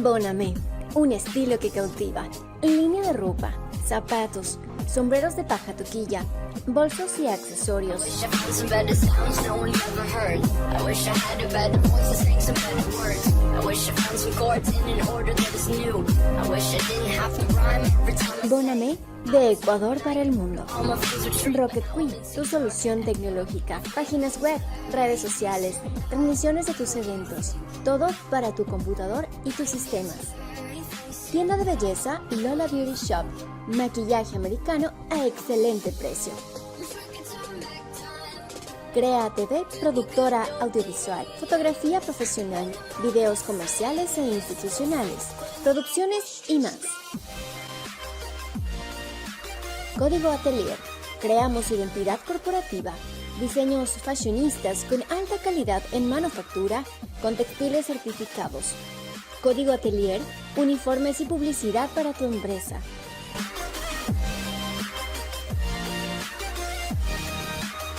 Bonamé, un estilo que cautiva. Línea de ropa, zapatos, sombreros de paja toquilla, bolsos y accesorios. Bonamé, de Ecuador para el mundo. Rocket Queen, tu solución tecnológica. Páginas web, redes sociales, transmisiones de tus eventos. Todo para tu computador y tus sistemas. Tienda de belleza Lola Beauty Shop. Maquillaje americano a excelente precio. Crea TV, productora audiovisual, fotografía profesional, videos comerciales e institucionales, producciones y más. Código Atelier. Creamos identidad corporativa, diseños fashionistas con alta calidad en manufactura, con textiles certificados. Código Atelier, uniformes y publicidad para tu empresa.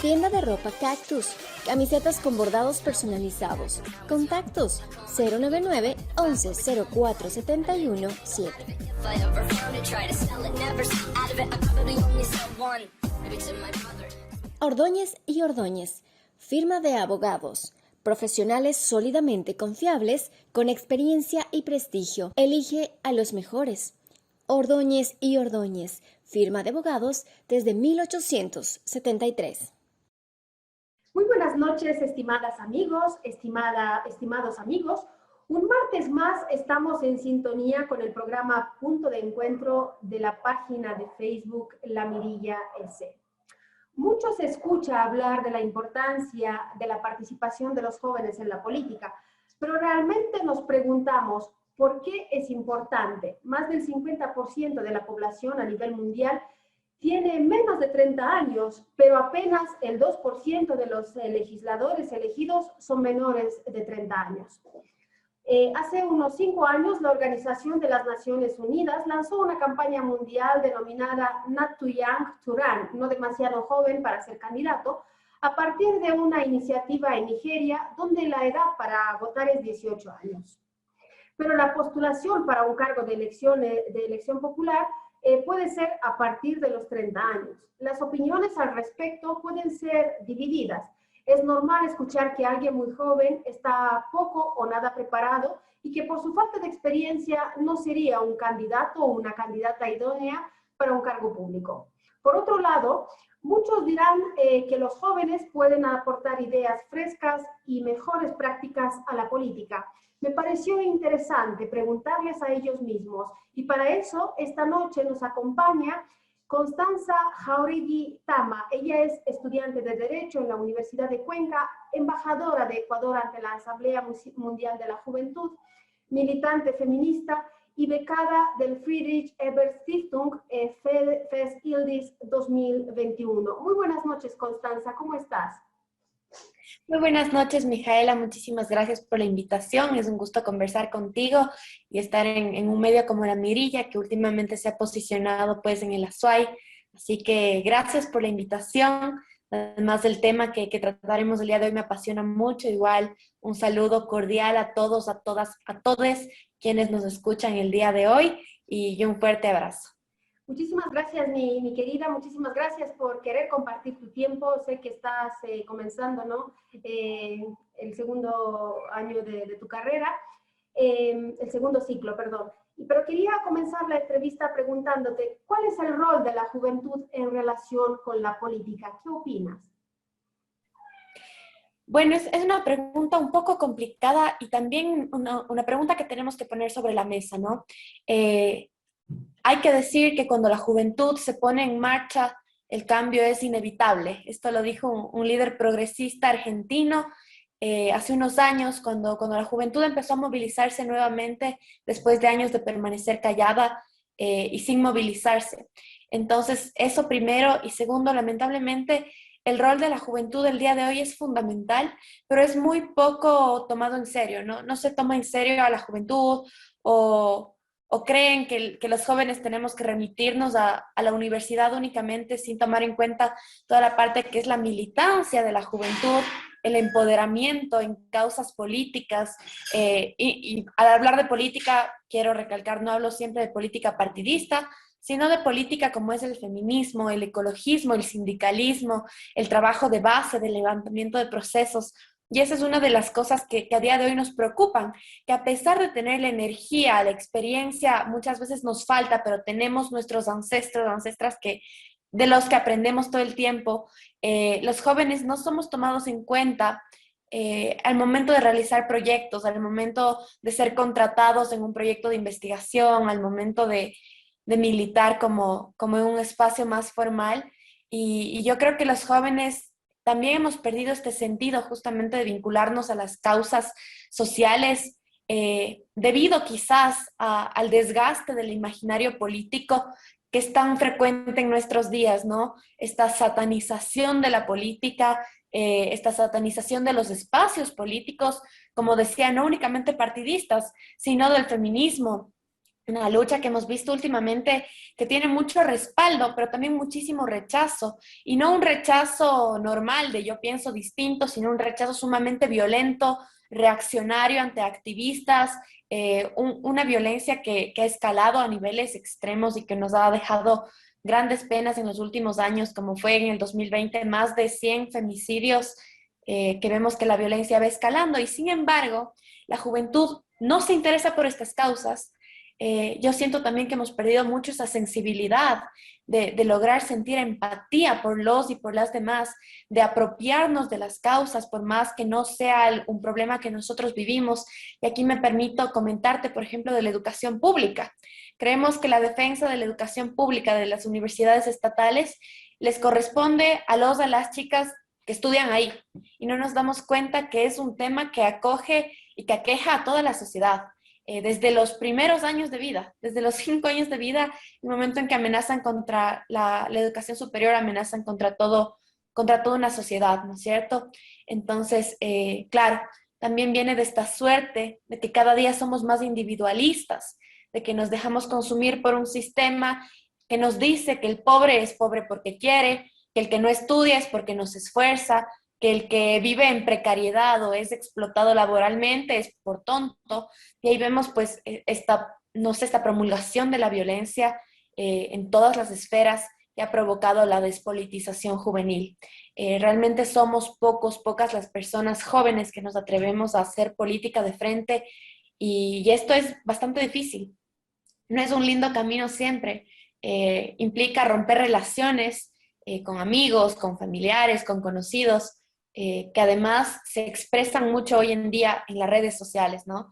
Tienda de ropa Cactus, camisetas con bordados personalizados. Contactos 099 11 04 71 7. Ordóñez y Ordóñez, firma de abogados. Profesionales sólidamente confiables, con experiencia y prestigio. Elige a los mejores. Ordóñez y Ordóñez, firma de abogados desde 1873. Muy buenas noches, estimadas amigos, estimados amigos. Un martes más estamos en sintonía con el programa Punto de Encuentro de la página de Facebook La Mirilla S. Mucho se escucha hablar de la importancia de la participación de los jóvenes en la política, pero realmente nos preguntamos por qué es importante. Más del 50% de la población a nivel mundial tiene menos de 30 años, pero apenas el 2% de los legisladores elegidos son menores de 30 años. Hace unos 5 años, la Organización de las Naciones Unidas lanzó una campaña mundial denominada Not Too Young to Run, no demasiado joven para ser candidato, a partir de una iniciativa en Nigeria donde la edad para votar es 18 años. Pero la postulación para un cargo de elección popular puede ser a partir de los 30 años. Las opiniones al respecto pueden ser divididas. Es normal escuchar que alguien muy joven está poco o nada preparado y que por su falta de experiencia no sería un candidato o una candidata idónea para un cargo público. Por otro lado, muchos dirán que los jóvenes pueden aportar ideas frescas y mejores prácticas a la política. Me pareció interesante preguntarles a ellos mismos y para eso esta noche nos acompaña Constanza Jauregui Tama. Ella es estudiante de Derecho en la Universidad de Cuenca, embajadora de Ecuador ante la Asamblea Mundial de la Juventud, militante feminista y becada del Friedrich Ebert Stiftung FES ILDIS 2021. Muy buenas noches, Constanza, ¿cómo estás? Muy buenas noches, Mijaela. Muchísimas gracias por la invitación. Es un gusto conversar contigo y estar en un medio como La Mirilla, que últimamente se ha posicionado pues en el Azuay. Así que gracias por la invitación. Además del tema que trataremos el día de hoy me apasiona mucho. Igual un saludo cordial a todos, a todas, a todes quienes nos escuchan el día de hoy y un fuerte abrazo. Muchísimas gracias, mi querida, muchísimas gracias por querer compartir tu tiempo. Sé que estás comenzando, ¿no? El segundo año de tu carrera, el segundo ciclo, perdón. Pero quería comenzar la entrevista preguntándote, ¿cuál es el rol de la juventud en relación con la política? ¿Qué opinas? Bueno, es una pregunta un poco complicada y también una pregunta que tenemos que poner sobre la mesa, ¿no? Hay que decir que cuando la juventud se pone en marcha, el cambio es inevitable. Esto lo dijo un líder progresista argentino hace unos años, cuando la juventud empezó a movilizarse nuevamente después de años de permanecer callada y sin movilizarse. Entonces, eso primero. Y segundo, lamentablemente, el rol de la juventud el día de hoy es fundamental, pero es muy poco tomado en serio, ¿no? No se toma en serio a la juventud o creen que los jóvenes tenemos que remitirnos a la universidad únicamente sin tomar en cuenta toda la parte que es la militancia de la juventud el empoderamiento en causas políticas. Y al hablar de política, quiero recalcar, no hablo siempre de política partidista, sino de política como es el feminismo, el ecologismo, el sindicalismo, el trabajo de base, del levantamiento de procesos. Y esa es una de las cosas que a día de hoy nos preocupan, que a pesar de tener la energía, la experiencia, muchas veces nos falta, pero tenemos nuestros ancestros, ancestras de los que aprendemos todo el tiempo. Los jóvenes no somos tomados en cuenta al momento de realizar proyectos, al momento de ser contratados en un proyecto de investigación, al momento de militar como en un espacio más formal. Y yo creo que los jóvenes también hemos perdido este sentido justamente de vincularnos a las causas sociales debido quizás al desgaste del imaginario político que es tan frecuente en nuestros días, ¿no? Esta satanización de la política, esta satanización de los espacios políticos, como decía, no únicamente partidistas, sino del feminismo, una lucha que hemos visto últimamente que tiene mucho respaldo, pero también muchísimo rechazo, y no un rechazo normal de yo pienso distinto, sino un rechazo sumamente violento, reaccionario ante activistas, una violencia que ha escalado a niveles extremos y que nos ha dejado grandes penas en los últimos años, como fue en el 2020, más de 100 femicidios, que vemos que la violencia va escalando, y sin embargo, la juventud no se interesa por estas causas. Yo siento también que hemos perdido mucho esa sensibilidad de lograr sentir empatía por los y por las demás, de apropiarnos de las causas, por más que no sea un problema que nosotros vivimos. Y aquí me permito comentarte, por ejemplo, de la educación pública. Creemos que la defensa de la educación pública de las universidades estatales les corresponde a a las chicas que estudian ahí. Y no nos damos cuenta que es un tema que acoge y que aqueja a toda la sociedad. Desde los primeros años de vida, desde los 5 años de vida, el momento en que amenazan contra la educación superior, amenazan contra toda una sociedad, ¿no es cierto? Entonces, claro, también viene de esta suerte de que cada día somos más individualistas, de que nos dejamos consumir por un sistema que nos dice que el pobre es pobre porque quiere, que el que no estudia es porque no se esfuerza, que el que vive en precariedad o es explotado laboralmente es por tonto. Y ahí vemos pues no sé, esta promulgación de la violencia en todas las esferas que ha provocado la despolitización juvenil. Realmente somos pocas las personas jóvenes que nos atrevemos a hacer política de frente, y esto es bastante difícil. No es un lindo camino siempre. Implica romper relaciones con amigos, con familiares, con conocidos, que además se expresan mucho hoy en día en las redes sociales, ¿no?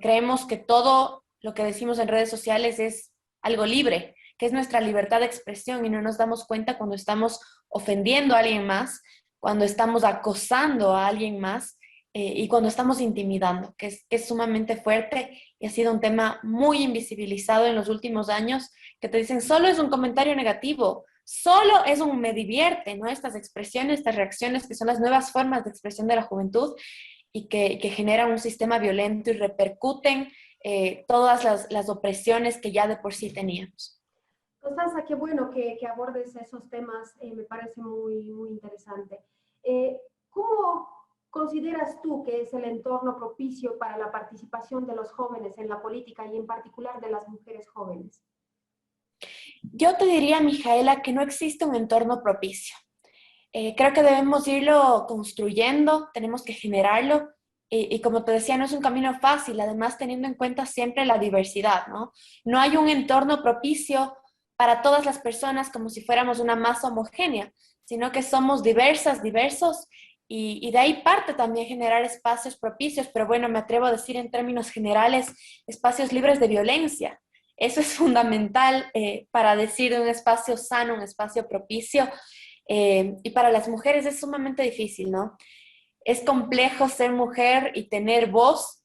Creemos que todo lo que decimos en redes sociales es algo libre, que es nuestra libertad de expresión, y no nos damos cuenta cuando estamos ofendiendo a alguien más, cuando estamos acosando a alguien más, y cuando estamos intimidando, que es sumamente fuerte y ha sido un tema muy invisibilizado en los últimos años, que te dicen solo es un comentario negativo, solo es un me divierte, ¿no? Estas expresiones, estas reacciones que son las nuevas formas de expresión de la juventud y que generan un sistema violento y repercuten todas las opresiones que ya de por sí teníamos. Constanza, qué bueno que abordes esos temas, me parece muy interesante. ¿Cómo consideras tú que es el entorno propicio para la participación de los jóvenes en la política y en particular de las mujeres jóvenes? Yo te diría, Mijaela, que no existe un entorno propicio. Creo que debemos irlo construyendo, tenemos que generarlo. Y como te decía, no es un camino fácil, además teniendo en cuenta siempre la diversidad, ¿no? No hay un entorno propicio para todas las personas como si fuéramos una masa homogénea, sino que somos diversas, diversos, y de ahí parte también generar espacios propicios, pero bueno, me atrevo a decir en términos generales, espacios libres de violencia. Eso es fundamental para decir de un espacio sano, un espacio propicio, y para las mujeres es sumamente difícil, ¿no? Es complejo ser mujer y tener voz,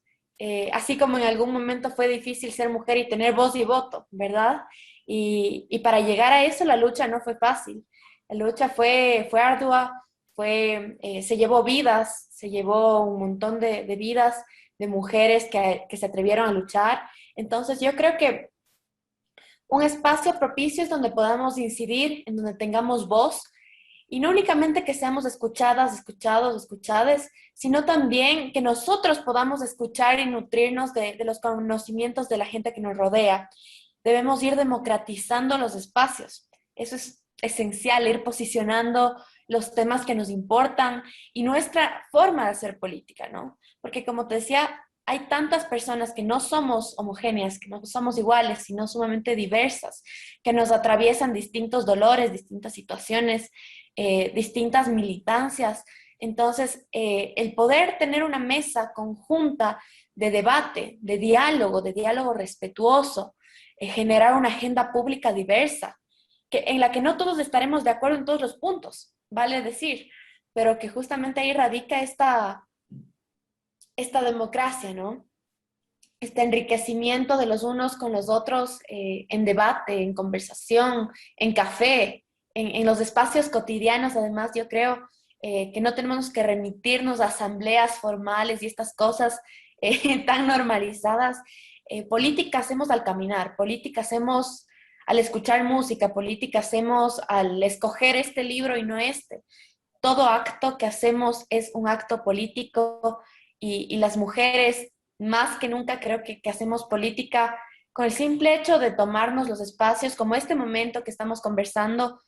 así como en algún momento fue difícil ser mujer y tener voz y voto, ¿verdad? Y para llegar a eso la lucha no fue fácil, la lucha fue ardua, se llevó vidas, se llevó un montón de vidas de mujeres que se atrevieron a luchar. Entonces yo creo que un espacio propicio es donde podamos incidir, en donde tengamos voz, Y no únicamente que seamos escuchadas, escuchados, escuchades, sino también que nosotros podamos escuchar y nutrirnos de los conocimientos de la gente que nos rodea. Debemos ir democratizando los espacios. Eso es esencial, ir posicionando los temas que nos importan y nuestra forma de hacer política, ¿no? Porque como te decía, hay tantas personas que no somos homogéneas, que no somos iguales, sino sumamente diversas, que nos atraviesan distintos dolores, distintas situaciones, distintas militancias. Entonces, el poder tener una mesa conjunta de debate, de diálogo respetuoso, generar una agenda pública diversa, en la que no todos estaremos de acuerdo en todos los puntos, vale decir, pero que justamente ahí radica esta democracia, ¿no? Este enriquecimiento de los unos con los otros en debate, en conversación, en café, en los espacios cotidianos. Además, yo creo que no tenemos que remitirnos a asambleas formales y estas cosas tan normalizadas. Política hacemos al caminar, política hacemos al escuchar música, política hacemos al escoger este libro y no este. Todo acto que hacemos es un acto político y las mujeres más que nunca creo que hacemos política con el simple hecho de tomarnos los espacios como este momento que estamos conversando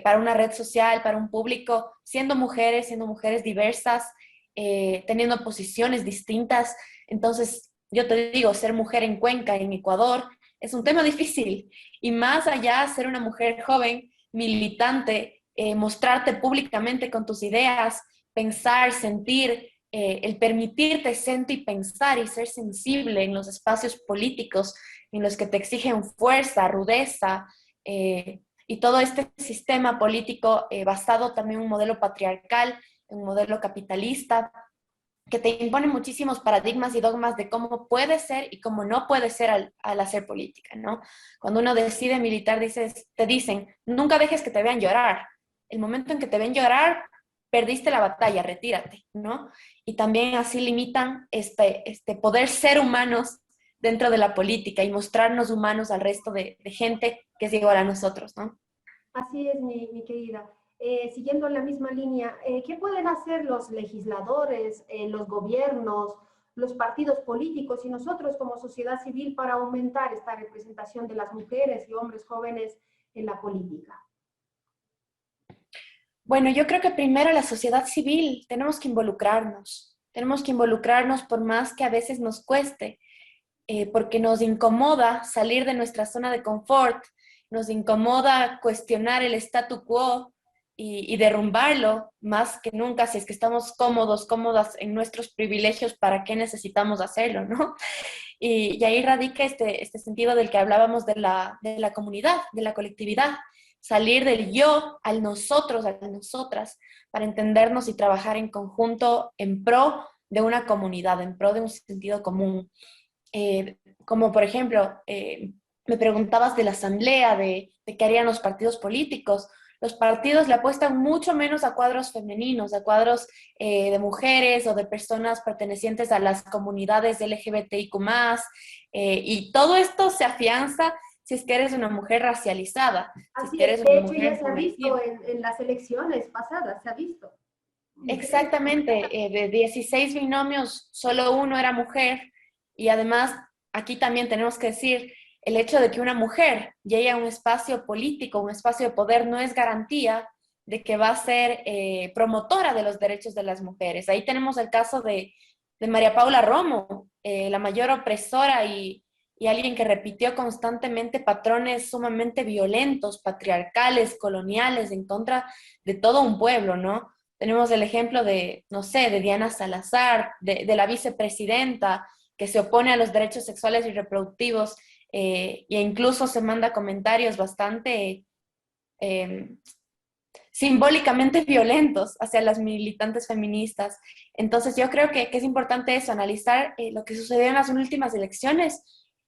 para una red social, para un público, siendo mujeres diversas, teniendo posiciones distintas. Entonces, yo te digo, ser mujer en Cuenca, en Ecuador, es un tema difícil. Y más allá, ser una mujer joven, militante, mostrarte públicamente con tus ideas, pensar, sentir, el permitirte sentir y pensar y ser sensible en los espacios políticos en los que te exigen fuerza, rudeza, y todo este sistema político basado también en un modelo patriarcal, en un modelo capitalista, que te impone muchísimos paradigmas y dogmas de cómo puede ser y cómo no puede ser al hacer política, ¿no? Cuando uno decide militar, te dicen, nunca dejes que te vean llorar. El momento en que te ven llorar, perdiste la batalla, retírate, ¿no? Y también así limitan este poder ser humanos dentro de la política y mostrarnos humanos al resto de gente que es igual a nosotros, ¿no? Así es, mi querida. Siguiendo en la misma línea, ¿qué pueden hacer los legisladores, los gobiernos, los partidos políticos y nosotros como sociedad civil para aumentar esta representación de las mujeres y hombres jóvenes en la política? Bueno, yo creo que primero la sociedad civil tenemos que involucrarnos por más que a veces nos cueste, porque nos incomoda salir de nuestra zona de confort, nos incomoda cuestionar el statu quo y derrumbarlo más que nunca. Si es que estamos cómodos, cómodas en nuestros privilegios, ¿para qué necesitamos hacerlo, no? Y ahí radica este sentido del que hablábamos de la comunidad, de la colectividad, salir del yo al nosotros, a nosotras, para entendernos y trabajar en conjunto en pro de una comunidad, en pro de un sentido común. Como por ejemplo, me preguntabas de la asamblea, de qué harían los partidos políticos. Los partidos le apuestan mucho menos a cuadros femeninos, a cuadros de mujeres o de personas pertenecientes a las comunidades LGBTIQ+, y todo esto se afianza si es que eres una mujer racializada, si es Así que es, eres de una hecho mujer ya se ha visto empobrecida. en las elecciones pasadas, se ha visto. Exactamente, de 16 binomios, solo uno era mujer, y además aquí también tenemos que decir, el hecho de que una mujer llegue a un espacio político, un espacio de poder, no es garantía de que va a ser promotora de los derechos de las mujeres. Ahí tenemos el caso de María Paula Romo, la mayor opresora y alguien que repitió constantemente patrones sumamente violentos, patriarcales, coloniales, en contra de todo un pueblo, ¿no? Tenemos el ejemplo de, no sé, de Diana Salazar, de la vicepresidenta, que se opone a los derechos sexuales y reproductivos, e incluso se manda comentarios bastante eh, simbólicamente violentos hacia las militantes feministas. Entonces yo creo que es importante eso, analizar lo que sucedió en las últimas elecciones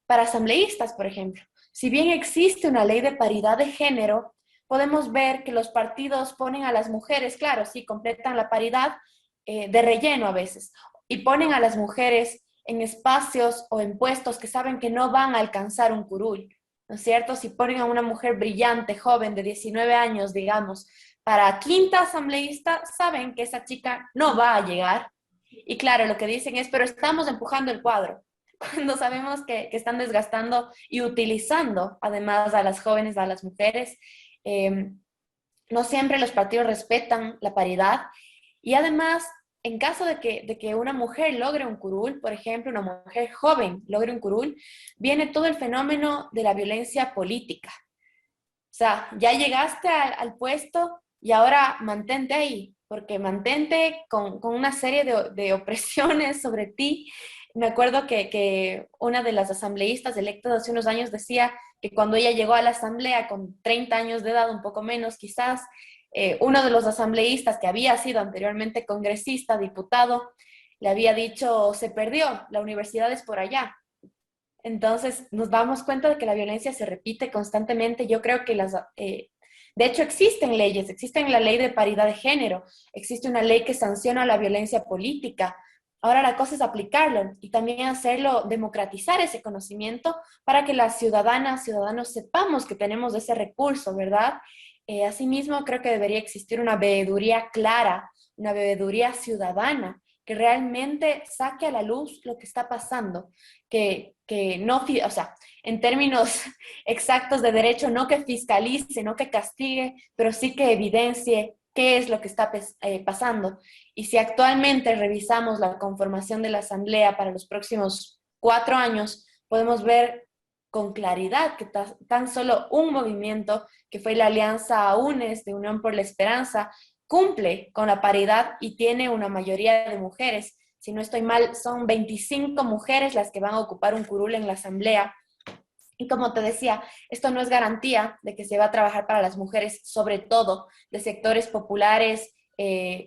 para asambleístas, por ejemplo. Si bien existe una ley de paridad de género, podemos ver que los partidos ponen a las mujeres, claro, sí, completan la paridad de relleno a veces, y ponen a las mujeres en espacios o en puestos que saben que no van a alcanzar un curul, ¿no es cierto? Si ponen a una mujer brillante, joven, de 19 años, digamos, para quinta asambleísta, saben que esa chica no va a llegar. Y claro, lo que dicen es, pero estamos empujando el cuadro, cuando sabemos que están desgastando y utilizando además a las jóvenes, a las mujeres. Eh, no siempre los partidos respetan la paridad y además, en caso de que una mujer logre un curul, por ejemplo, una mujer joven logre un curul, viene todo el fenómeno de la violencia política. O sea, ya llegaste al puesto y ahora mantente ahí, porque mantente con una serie de opresiones sobre ti. Me acuerdo que una de las asambleístas electas hace unos años decía que cuando ella llegó a la asamblea con 30 años de edad, un poco menos quizás, uno de los asambleístas que había sido anteriormente congresista, diputado, le había dicho, se perdió, la universidad es por allá. Entonces nos damos cuenta de que la violencia se repite constantemente. Yo creo que de hecho existen leyes, existe la ley de paridad de género, existe una ley que sanciona la violencia política. Ahora la cosa es aplicarlo y también hacerlo, democratizar ese conocimiento para que las ciudadanas, ciudadanos sepamos que tenemos ese recurso, ¿verdad? Asimismo, creo que debería existir una veeduría clara, una veeduría ciudadana que realmente saque a la luz lo que está pasando, que no, o sea, en términos exactos de derecho, no que fiscalice, no que castigue, pero sí que evidencie qué es lo que está pasando. Y si actualmente revisamos la conformación de la Asamblea para los próximos 4 años, podemos ver con claridad que tan solo un movimiento, que fue la Alianza UNES de Unión por la Esperanza, cumple con la paridad y tiene una mayoría de mujeres. Si no estoy mal, son 25 mujeres las que van a ocupar un curul en la asamblea. Y como te decía, esto no es garantía de que se va a trabajar para las mujeres, sobre todo de sectores populares,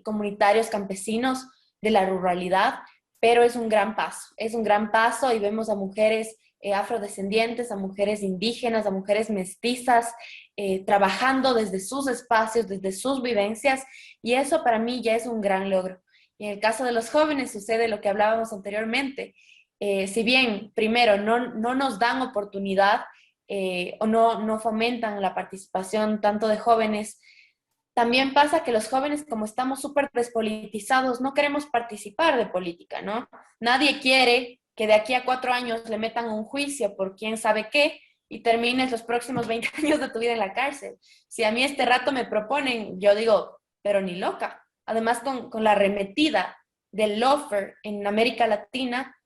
comunitarios, campesinos, de la ruralidad, pero es un gran paso y vemos a mujeres afrodescendientes, a mujeres indígenas, a mujeres mestizas, trabajando desde sus espacios, desde sus vivencias, y eso para mí ya es un gran logro. Y en el caso de los jóvenes sucede lo que hablábamos anteriormente. Si bien primero no nos dan oportunidad o no fomentan la participación tanto de jóvenes, también pasa que los jóvenes, como estamos súper despolitizados, no queremos participar de política, ¿no? Nadie quiere que de aquí a 4 años le metan un juicio por quién sabe qué y termines los próximos 20 años de tu vida en la cárcel. Si a mí este rato me proponen, yo digo, pero ni loca. Además, con la arremetida del lawfare en América Latina,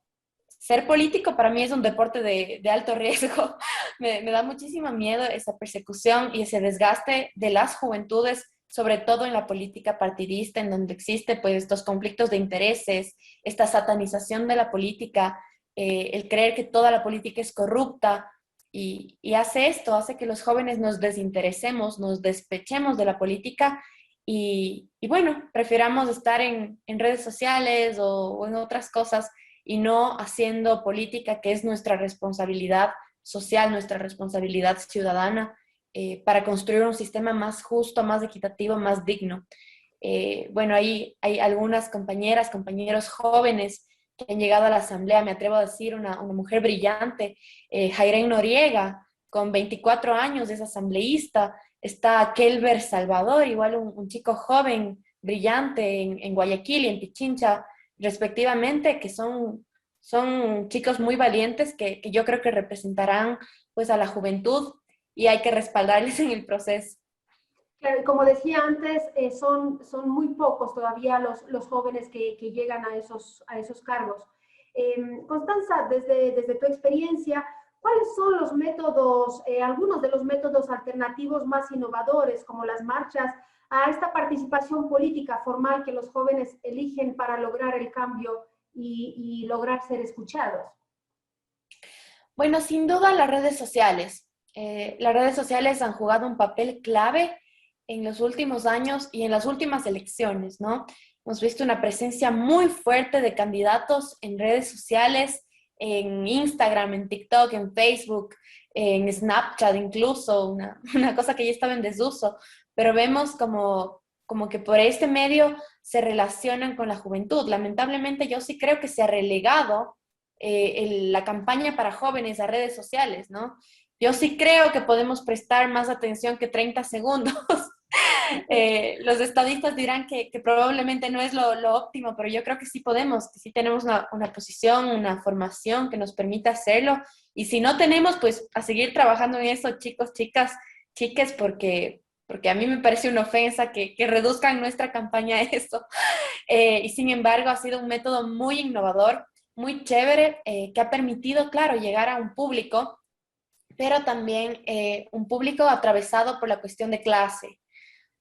ser político para mí es un deporte de alto riesgo. Me da muchísimo miedo esa persecución y ese desgaste de las juventudes, sobre todo en la política partidista, en donde existe pues estos conflictos de intereses, esta satanización de la política, el creer que toda la política es corrupta y hace que los jóvenes nos desinteresemos, nos despechemos de la política y bueno, prefiramos estar en redes sociales o en otras cosas y no haciendo política que es nuestra responsabilidad social, nuestra responsabilidad ciudadana, para construir un sistema más justo, más equitativo, más digno. Bueno, ahí hay algunas compañeras, compañeros jóvenes que han llegado a la asamblea, me atrevo a decir, una mujer brillante, Jairén Noriega, con 24 años, es asambleísta. Está Kelber Salvador, igual un chico joven, brillante en Guayaquil y en Pichincha, respectivamente, que son chicos muy valientes que yo creo que representarán pues a la juventud y hay que respaldarles en el proceso. Claro, como decía antes, son muy pocos todavía los jóvenes que llegan a esos cargos. Constanza, desde tu experiencia, ¿cuáles son los métodos, algunos de los métodos alternativos más innovadores, como las marchas, a esta participación política formal que los jóvenes eligen para lograr el cambio y lograr ser escuchados? Bueno, sin duda las redes sociales. Las redes sociales han jugado un papel clave en los últimos años y en las últimas elecciones, ¿no? Hemos visto una presencia muy fuerte de candidatos en redes sociales, en Instagram, en TikTok, en Facebook, en Snapchat incluso, una cosa que ya estaba en desuso, pero vemos como que por este medio se relacionan con la juventud. Lamentablemente yo sí creo que se ha relegado la campaña para jóvenes a redes sociales, ¿no? Yo sí creo que podemos prestar más atención que 30 segundos Los estadistas dirán que probablemente no es lo óptimo, pero yo creo que sí podemos, que sí tenemos una posición, una formación que nos permita hacerlo. Y si no tenemos, pues a seguir trabajando en eso, chicos, chicas, chiques, porque a mí me parece una ofensa que reduzcan nuestra campaña a eso. Y sin embargo, ha sido un método muy innovador, muy chévere, que ha permitido, claro, llegar a un público, pero también un público atravesado por la cuestión de clase,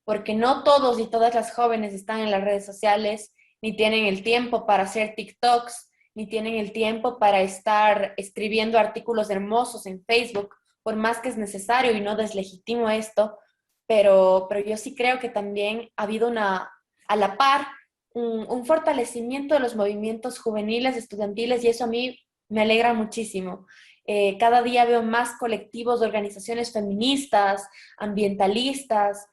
porque no todos y todas las jóvenes están en las redes sociales, ni tienen el tiempo para hacer TikToks, ni tienen el tiempo para estar escribiendo artículos hermosos en Facebook, por más que es necesario y no deslegitimo esto, pero yo sí creo que también ha habido a la par, un fortalecimiento de los movimientos juveniles, estudiantiles, y eso a mí me alegra muchísimo. Cada día veo más colectivos de organizaciones feministas, ambientalistas,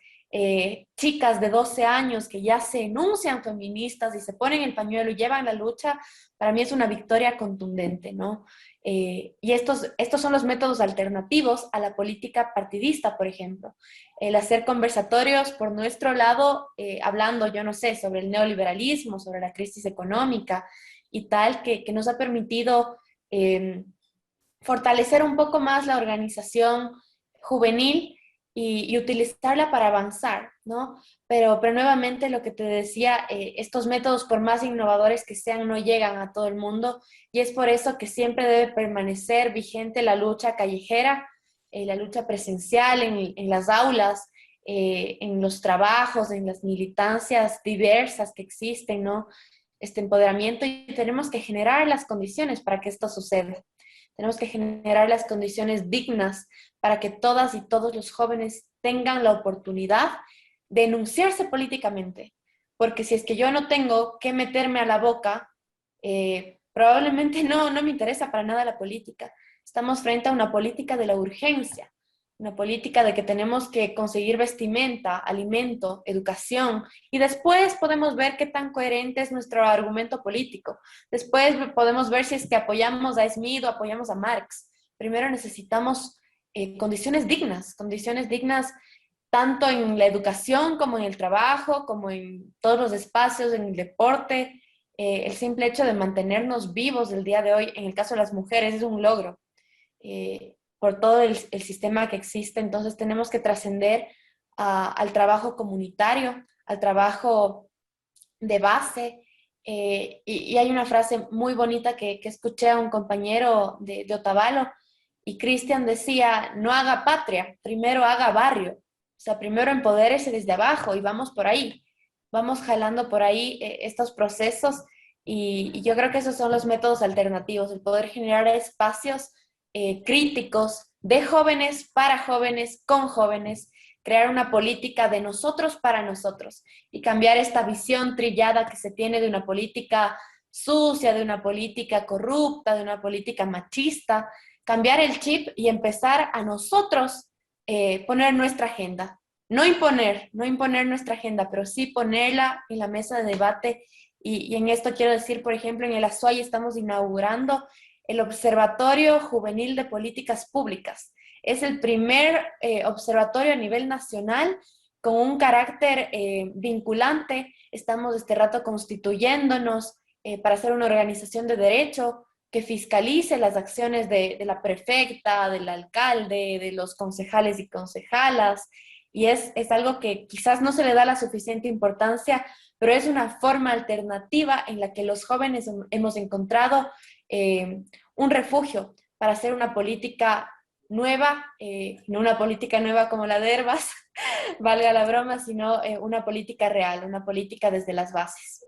chicas de 12 años que ya se enuncian feministas y se ponen el pañuelo y llevan la lucha. Para mí es una victoria contundente, ¿no? Y estos son los métodos alternativos a la política partidista, por ejemplo. El hacer conversatorios por nuestro lado, hablando, yo no sé, sobre el neoliberalismo, sobre la crisis económica y tal, que nos ha permitido fortalecer un poco más la organización juvenil y utilizarla para avanzar, ¿no? Pero nuevamente lo que te decía, estos métodos, por más innovadores que sean, no llegan a todo el mundo y es por eso que siempre debe permanecer vigente la lucha callejera, la lucha presencial en las aulas, en los trabajos, en las militancias diversas que existen, ¿no? Este empoderamiento y tenemos que generar las condiciones para que esto suceda. Tenemos que generar las condiciones dignas para que todas y todos los jóvenes tengan la oportunidad de enunciarse políticamente. Porque si es que yo no tengo que meterme a la boca, probablemente no me interesa para nada la política. Estamos frente a una política de la urgencia, una política de que tenemos que conseguir vestimenta, alimento, educación, y después podemos ver qué tan coherente es nuestro argumento político. Después podemos ver si es que apoyamos a Smith o apoyamos a Marx. Primero necesitamos condiciones dignas tanto en la educación como en el trabajo, como en todos los espacios, en el deporte. El simple hecho de mantenernos vivos el día de hoy, en el caso de las mujeres, es un logro. Por todo el sistema que existe, entonces tenemos que trascender al trabajo comunitario, al trabajo de base. Y hay una frase muy bonita que escuché a un compañero de Otavalo, y Cristian decía, no haga patria, primero haga barrio. O sea, primero empodérese desde abajo y vamos por ahí, vamos jalando por ahí estos procesos y yo creo que esos son los métodos alternativos, el poder generar espacios críticos de jóvenes, para jóvenes, con jóvenes, crear una política de nosotros para nosotros y cambiar esta visión trillada que se tiene de una política sucia, de una política corrupta, de una política machista, cambiar el chip y empezar a nosotros poner nuestra agenda. No imponer nuestra agenda, pero sí ponerla en la mesa de debate. Y en esto quiero decir, por ejemplo, en el Azuay estamos inaugurando el Observatorio Juvenil de Políticas Públicas. Es el primer observatorio a nivel nacional con un carácter vinculante. Estamos este rato constituyéndonos para hacer una organización de derecho que fiscalice las acciones de la prefecta, del alcalde, de los concejales y concejalas. Y es algo que quizás no se le da la suficiente importancia, pero es una forma alternativa en la que los jóvenes hemos encontrado un refugio para hacer una política nueva, no una política nueva como la de Herbas, valga la broma, sino una política real, una política desde las bases.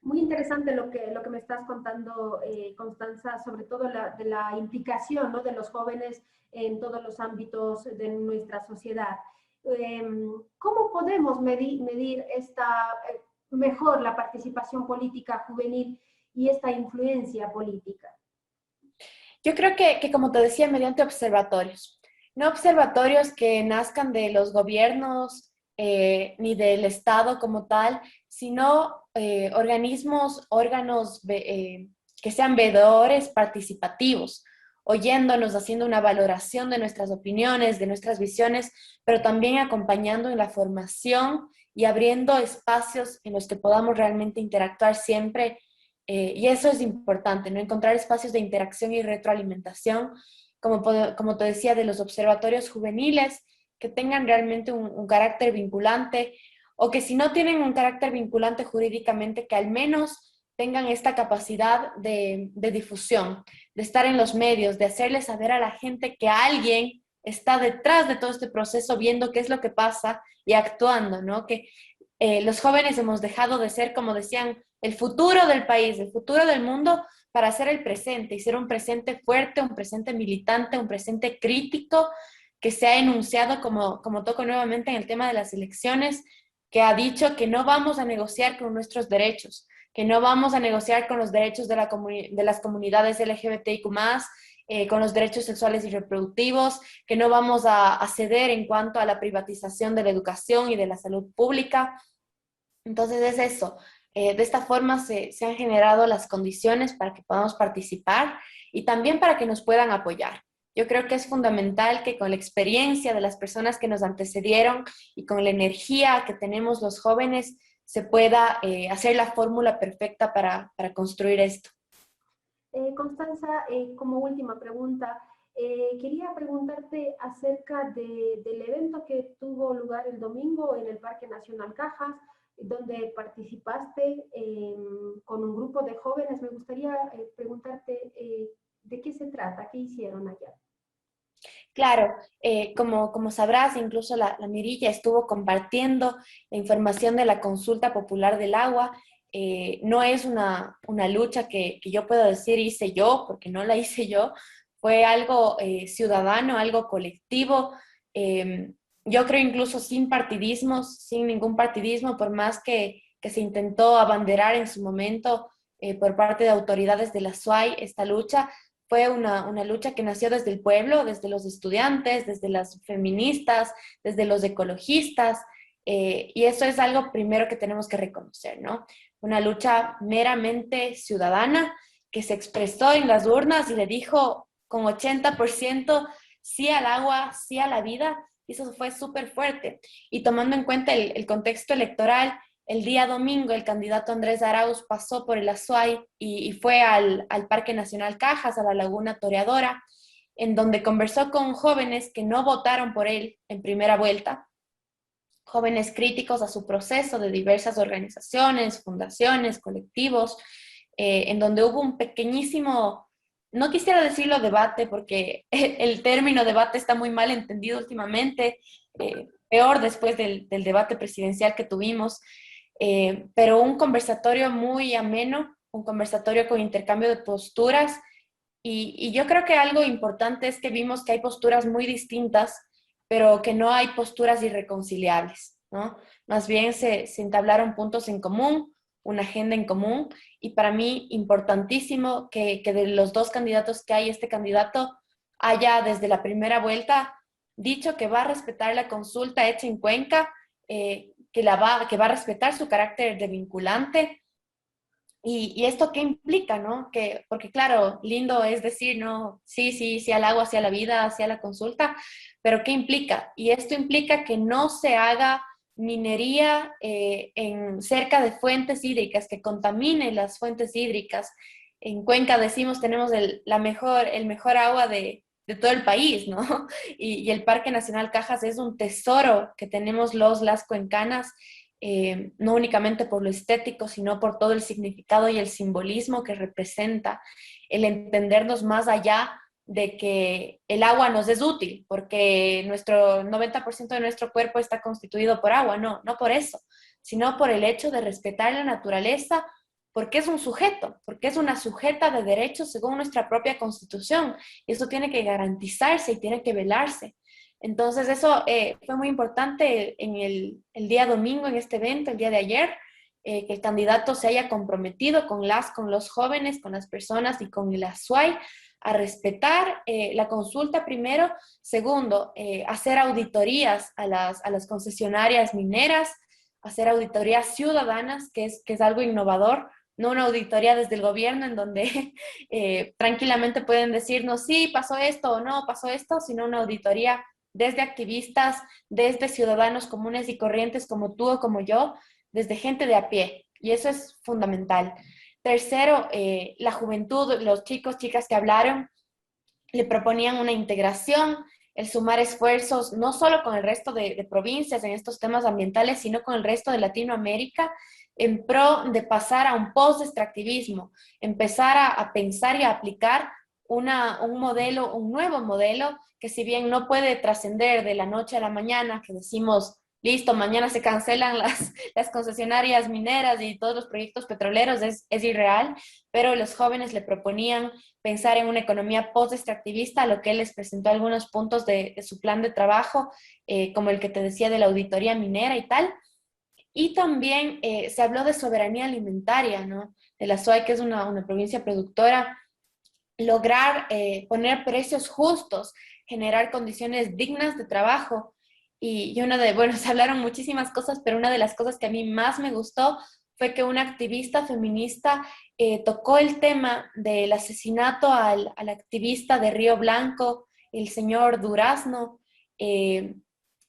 Muy interesante lo que me estás contando, Constanza, sobre todo de la implicación, ¿no?, de los jóvenes en todos los ámbitos de nuestra sociedad. ¿Cómo podemos medir mejor la participación política juvenil y esta influencia política? Yo creo que como te decía, mediante observatorios. No observatorios que nazcan de los gobiernos ni del Estado como tal, sino órganos que sean veedores participativos, oyéndonos, haciendo una valoración de nuestras opiniones, de nuestras visiones, pero también acompañando en la formación y abriendo espacios en los que podamos realmente interactuar siempre. Y eso es importante, ¿no? Encontrar espacios de interacción y retroalimentación, como te decía, de los observatorios juveniles, que tengan realmente un carácter vinculante, o que si no tienen un carácter vinculante jurídicamente, que al menos tengan esta capacidad de difusión, de estar en los medios, de hacerle saber a la gente que alguien está detrás de todo este proceso, viendo qué es lo que pasa y actuando, ¿no? Que los jóvenes hemos dejado de ser, como decían, el futuro del país, el futuro del mundo, para ser el presente y ser un presente fuerte, un presente militante, un presente crítico, que se ha enunciado como toco nuevamente en el tema de las elecciones, que ha dicho que no vamos a negociar con nuestros derechos, que no vamos a negociar con los derechos de las comunidades LGBTIQ+, con los derechos sexuales y reproductivos, que no vamos a ceder en cuanto a la privatización de la educación y de la salud pública. Entonces es eso. De esta forma se han generado las condiciones para que podamos participar y también para que nos puedan apoyar. Yo creo que es fundamental que con la experiencia de las personas que nos antecedieron y con la energía que tenemos los jóvenes se pueda hacer la fórmula perfecta para construir esto. Constanza, como última pregunta, quería preguntarte acerca del evento que tuvo lugar el domingo en el Parque Nacional Cajas, donde participaste con un grupo de jóvenes. Me gustaría preguntarte de qué se trata, qué hicieron allá. Claro, como sabrás, incluso la Mirilla estuvo compartiendo la información de la consulta popular del agua. No es una lucha que yo puedo decir hice yo, porque no la hice yo. Fue algo ciudadano, algo colectivo. Yo creo incluso sin partidismos, sin ningún partidismo, por más que se intentó abanderar en su momento por parte de autoridades de la SUAY esta lucha. Fue una lucha que nació desde el pueblo, desde los estudiantes, desde las feministas, desde los ecologistas, y eso es algo primero que tenemos que reconocer, ¿no? Una lucha meramente ciudadana que se expresó en las urnas y le dijo con 80% sí al agua, sí a la vida, y eso fue súper fuerte. Y tomando en cuenta el contexto electoral, el día domingo el candidato Andrés Arauz pasó por el Azuay y fue al Parque Nacional Cajas, a la Laguna Toreadora, en donde conversó con jóvenes que no votaron por él en primera vuelta, jóvenes críticos a su proceso de diversas organizaciones, fundaciones, colectivos, en donde hubo un pequeñísimo, no quisiera decirlo debate, porque el término debate está muy mal entendido últimamente, peor después del debate presidencial que tuvimos, pero un conversatorio muy ameno, un conversatorio con intercambio de posturas, y yo creo que algo importante es que vimos que hay posturas muy distintas, pero que no hay posturas irreconciliables, ¿no? Más bien se entablaron puntos en común, una agenda en común, y para mí importantísimo que de los dos candidatos que hay, este candidato haya desde la primera vuelta dicho que va a respetar la consulta hecha en Cuenca, que va a respetar su carácter de vinculante. Y esto qué implica, ¿no? Porque claro, lindo es decir, no, sí, sí, sí al agua, sí a la vida, sí a la consulta, pero ¿qué implica? Y esto implica que no se haga minería cerca de fuentes hídricas, que contamine las fuentes hídricas. En Cuenca decimos tenemos el mejor agua de todo el país, ¿no? Y el Parque Nacional Cajas es un tesoro que tenemos las cuencanas, no únicamente por lo estético, sino por todo el significado y el simbolismo que representa, el entendernos más allá de que el agua nos es útil, porque nuestro 90% de nuestro cuerpo está constituido por agua, no por eso, sino por el hecho de respetar la naturaleza, porque es un sujeto, porque es una sujeta de derechos según nuestra propia constitución, y eso tiene que garantizarse y tiene que velarse. Entonces eso fue muy importante en el día domingo, en este evento, el día de ayer, que el candidato se haya comprometido con los jóvenes, con las personas y con el ASUAI a respetar la consulta primero. Segundo, hacer auditorías a las concesionarias mineras, hacer auditorías ciudadanas, que es algo innovador, no una auditoría desde el gobierno en donde tranquilamente pueden decirnos sí, pasó esto o no pasó esto, sino una auditoría desde activistas, desde ciudadanos comunes y corrientes como tú o como yo, desde gente de a pie. Y eso es fundamental. Tercero, la juventud, los chicos, chicas que hablaron, le proponían una integración, el sumar esfuerzos, no solo con el resto de provincias en estos temas ambientales, sino con el resto de Latinoamérica, en pro de pasar a un post-extractivismo, empezar a pensar y a aplicar un modelo, un nuevo modelo, que si bien no puede trascender de la noche a la mañana, que decimos, listo, mañana se cancelan las concesionarias mineras y todos los proyectos petroleros, es irreal, pero los jóvenes le proponían pensar en una economía post-extractivista, a lo que él les presentó algunos puntos de su plan de trabajo, como el que te decía de la auditoría minera y tal. Y también se habló de soberanía alimentaria, ¿no? De la SOAI, que es una provincia productora, lograr poner precios justos, generar condiciones dignas de trabajo. Bueno, se hablaron muchísimas cosas, pero una de las cosas que a mí más me gustó fue que una activista feminista tocó el tema del asesinato al activista de Río Blanco, el señor Durazno, y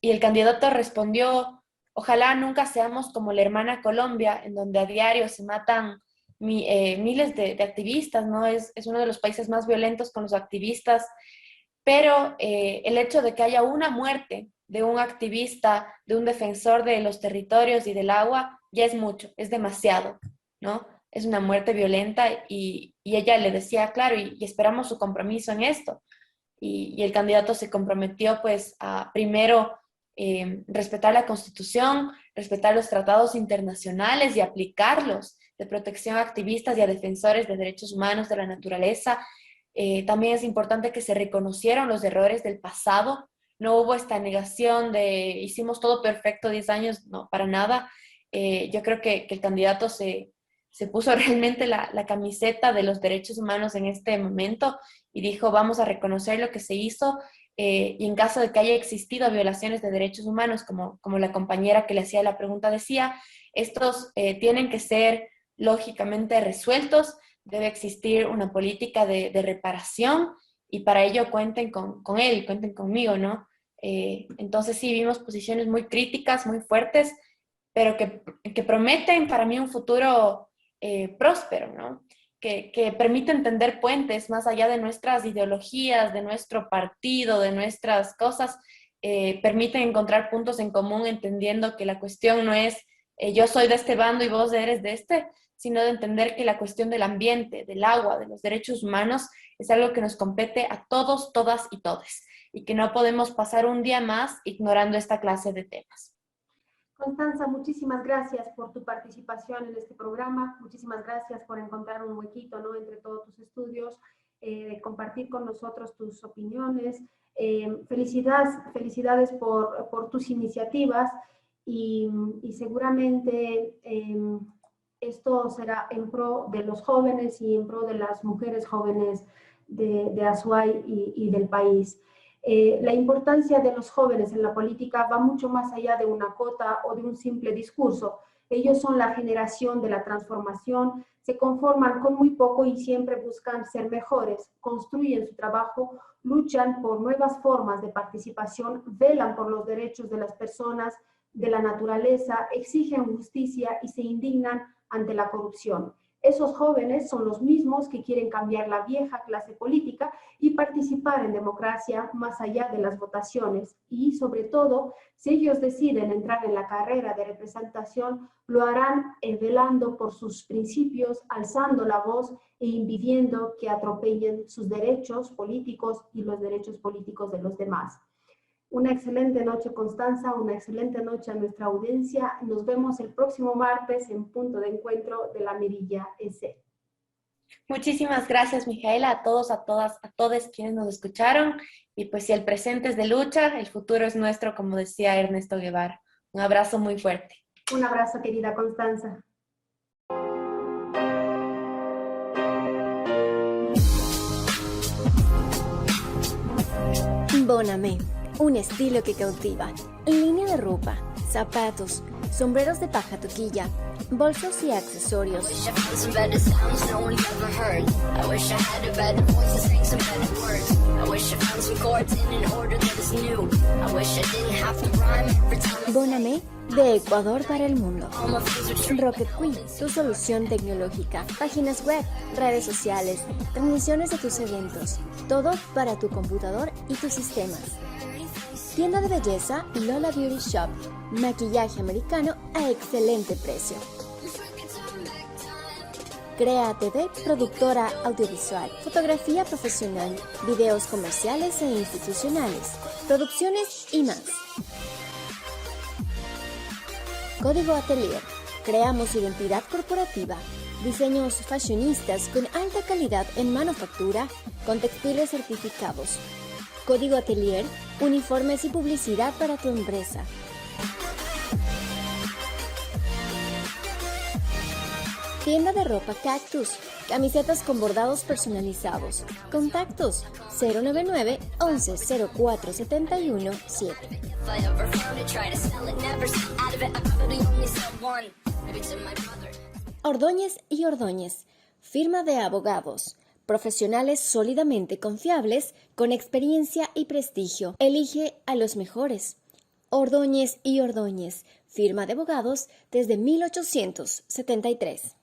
el candidato respondió: ojalá nunca seamos como la hermana Colombia, en donde a diario se matan miles de activistas, ¿no? Es uno de los países más violentos con los activistas, pero el hecho de que haya una muerte de un activista, de un defensor de los territorios y del agua, ya es mucho, es demasiado, ¿no? Es una muerte violenta y ella le decía, claro, y esperamos su compromiso en esto. Y el candidato se comprometió pues a primero respetar la Constitución, respetar los tratados internacionales y aplicarlos de protección a activistas y a defensores de derechos humanos, de la naturaleza. También es importante que se reconocieron los errores del pasado. No hubo esta negación de hicimos todo perfecto 10 años, no, para nada. Yo creo que el candidato se puso realmente la camiseta de los derechos humanos en este momento y dijo, vamos a reconocer lo que se hizo y en caso de que haya existido violaciones de derechos humanos, como la compañera que le hacía la pregunta decía, estos tienen que ser lógicamente resueltos, debe existir una política de reparación y para ello cuenten con él, cuenten conmigo, ¿no? Entonces sí, vimos posiciones muy críticas, muy fuertes, pero que prometen para mí un futuro próspero, ¿no? Que permite entender puentes más allá de nuestras ideologías, de nuestro partido, de nuestras cosas, permiten encontrar puntos en común entendiendo que la cuestión no es yo soy de este bando y vos eres de este, sino de entender que la cuestión del ambiente, del agua, de los derechos humanos es algo que nos compete a todos, todas y todes y que no podemos pasar un día más ignorando esta clase de temas. Constanza, muchísimas gracias por tu participación en este programa, muchísimas gracias por encontrar un huequito, ¿no?, entre todos tus estudios, de compartir con nosotros tus opiniones. Felicidades por tus iniciativas y seguramente esto será en pro de los jóvenes y en pro de las mujeres jóvenes de Azuay y del país. La importancia de los jóvenes en la política va mucho más allá de una cota o de un simple discurso. Ellos son la generación de la transformación, se conforman con muy poco y siempre buscan ser mejores, construyen su trabajo, luchan por nuevas formas de participación, velan por los derechos de las personas, de la naturaleza, exigen justicia y se indignan ante la corrupción. Esos jóvenes son los mismos que quieren cambiar la vieja clase política y participar en democracia más allá de las votaciones. Y sobre todo, si ellos deciden entrar en la carrera de representación, lo harán velando por sus principios, alzando la voz e impidiendo que atropellen sus derechos políticos y los derechos políticos de los demás. Una excelente noche, Constanza, una excelente noche a nuestra audiencia. Nos vemos el próximo martes en Punto de Encuentro de la Mirilla S. Muchísimas gracias, Mijaela, a todos, a todas, a todos quienes nos escucharon. Y pues si el presente es de lucha, el futuro es nuestro, como decía Ernesto Guevara. Un abrazo muy fuerte. Un abrazo, querida Constanza. Bonamé, un estilo que cautiva. Línea de ropa, zapatos, sombreros de paja toquilla, bolsos y accesorios. Bonamé, de Ecuador para el mundo. Rocket Queen, tu solución tecnológica. Páginas web, redes sociales, transmisiones de tus eventos. Todo para tu computador y tus sistemas. Tienda de belleza Lola Beauty Shop. Maquillaje americano a excelente precio. Crea TV, productora audiovisual, fotografía profesional, videos comerciales e institucionales, producciones y más. Código Atelier. Creamos identidad corporativa, diseños fashionistas con alta calidad en manufactura, con textiles certificados. Código Atelier, uniformes y publicidad para tu empresa. Tienda de ropa Cactus, camisetas con bordados personalizados. Contactos 099 11 04 71 7. Ordóñez y Ordóñez, firma de abogados. Profesionales sólidamente confiables, con experiencia y prestigio. Elige a los mejores. Ordóñez y Ordóñez, firma de abogados desde 1873.